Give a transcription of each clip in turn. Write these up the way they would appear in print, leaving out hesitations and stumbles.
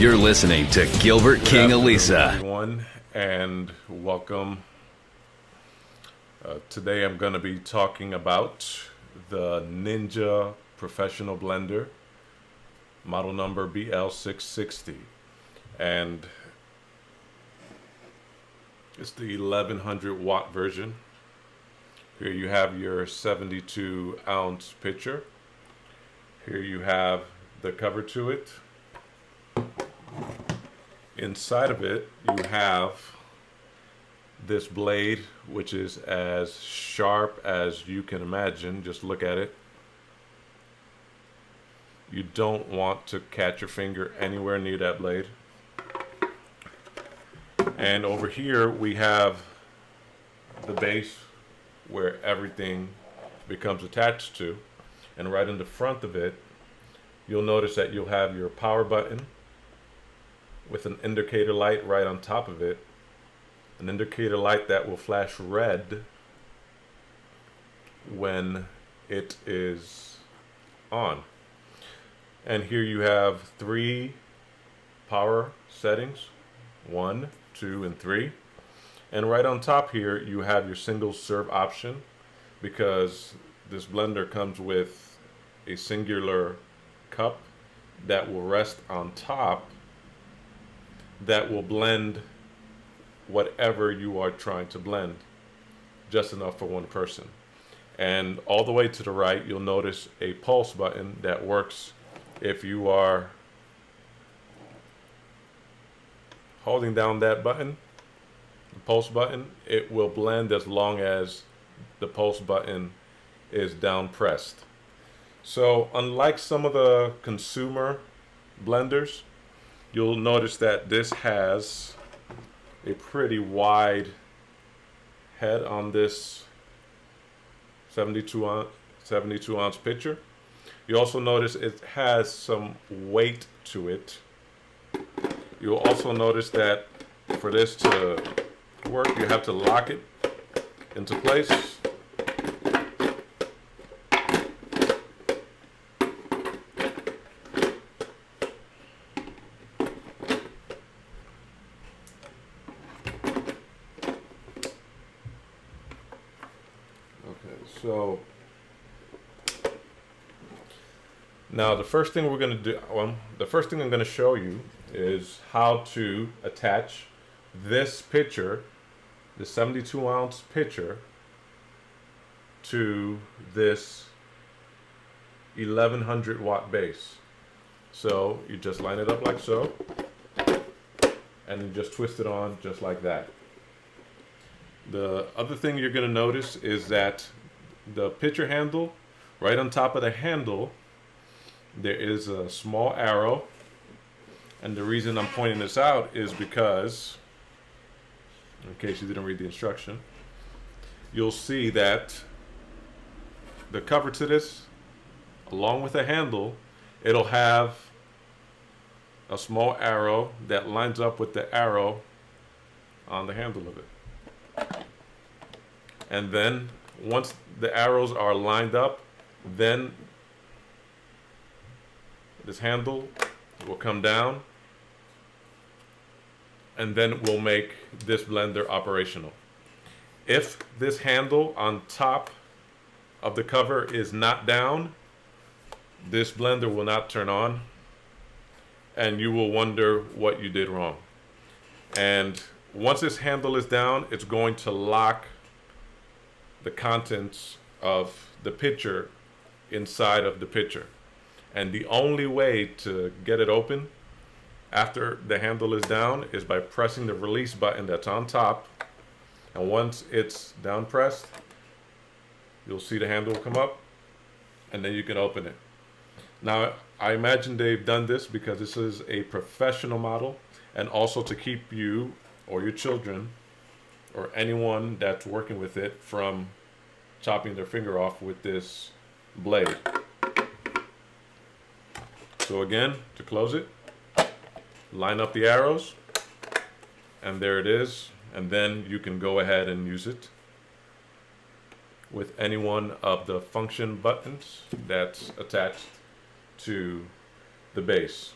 You're listening to Gilbert King Elisa. Everyone, and welcome. Today I'm going to be talking about the Ninja Professional Blender, model number BL660, and it's the 1100 watt version. Here you have your 72 ounce pitcher. Here you have the cover to it. Inside of it you have this blade, which is as sharp as you can imagine. Just look at it. You don't want to catch your finger anywhere near that blade. And over here we have the base where everything becomes attached to, and right in the front of it you'll notice that you'll have your power button with an indicator light right on top of it, an indicator light that will flash red when it is on. And here you have 3 power settings, 1, 2, and 3. And right on top here you have your single serve option, because this blender comes with a singular cup that will rest on top that will blend whatever you are trying to blend, just enough for one person. And all the way to the right you'll notice a pulse button that works. If you are holding down that button, the pulse button, it will blend as long as the pulse button is down pressed. So unlike some of the consumer blenders, you'll notice that this has a pretty wide head on this 72 ounce pitcher. You also notice it has some weight to it. You'll also notice that for this to work, you have to lock it into place. So now the first thing we're going to do, the first thing I'm going to show you is how to attach this pitcher, the 72 ounce pitcher, to this 1100 watt base. So you just line it up like so, and then just twist it on just like that. The other thing you're going to notice is that the pitcher handle, right on top of the handle there is a small arrow, and the reason I'm pointing this out is because, in case you didn't read the instruction, you'll see that the cover to this, along with the handle, it'll have a small arrow that lines up with the arrow on the handle of it. And then once the arrows are lined up, then this handle will come down, and then we'll make this blender operational. If this handle on top of the cover is not down, this blender will not turn on, and you will wonder what you did wrong. And once this handle is down, it's going to lock the contents of the pitcher inside of the pitcher. And the only way to get it open after the handle is down is by pressing the release button that's on top. And once it's down pressed, you'll see the handle come up, and then you can open it. Now, I imagine they've done this because this is a professional model, and also to keep you or your children or anyone that's working with it from chopping their finger off with this blade. So again, to close it, line up the arrows, and there it is, and then you can go ahead and use it with any one of the function buttons that's attached to the base.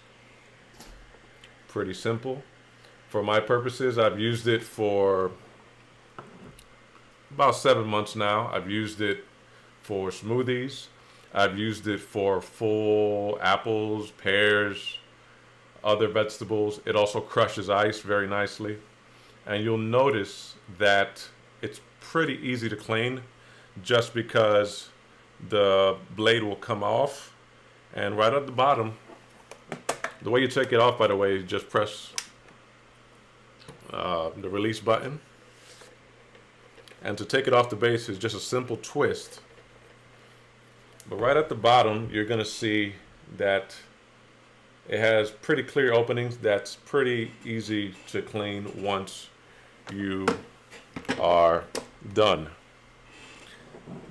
pretty simple. For my purposes, I've used it for about 7 months now. I've used it for smoothies. I've used it for full apples, pears, other vegetables. It also crushes ice very nicely. And you'll notice that it's pretty easy to clean just because the blade will come off. And right at the bottom, the way you take it off, by the way, is just press the release button. And to take it off the base is just a simple twist. But right at the bottom, you're going to see that it has pretty clear openings. That's pretty easy to clean once you are done.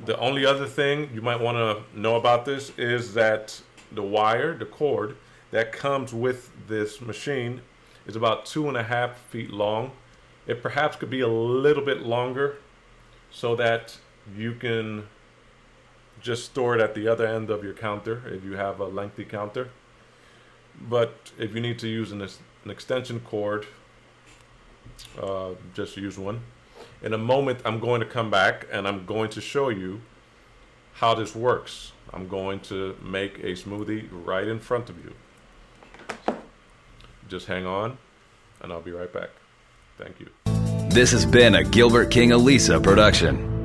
The only other thing you might want to know about this is that the wire, the cord that comes with this machine is about 2.5 feet long. It perhaps could be a little bit longer so that you can just store it at the other end of your counter if you have a lengthy counter. But if you need to use an extension cord, just use one. In a moment, I'm going to come back and I'm going to show you how this works. I'm going to make a smoothie right in front of you. Just hang on, and I'll be right back. Thank you. This has been a Gilbert King Elisa production.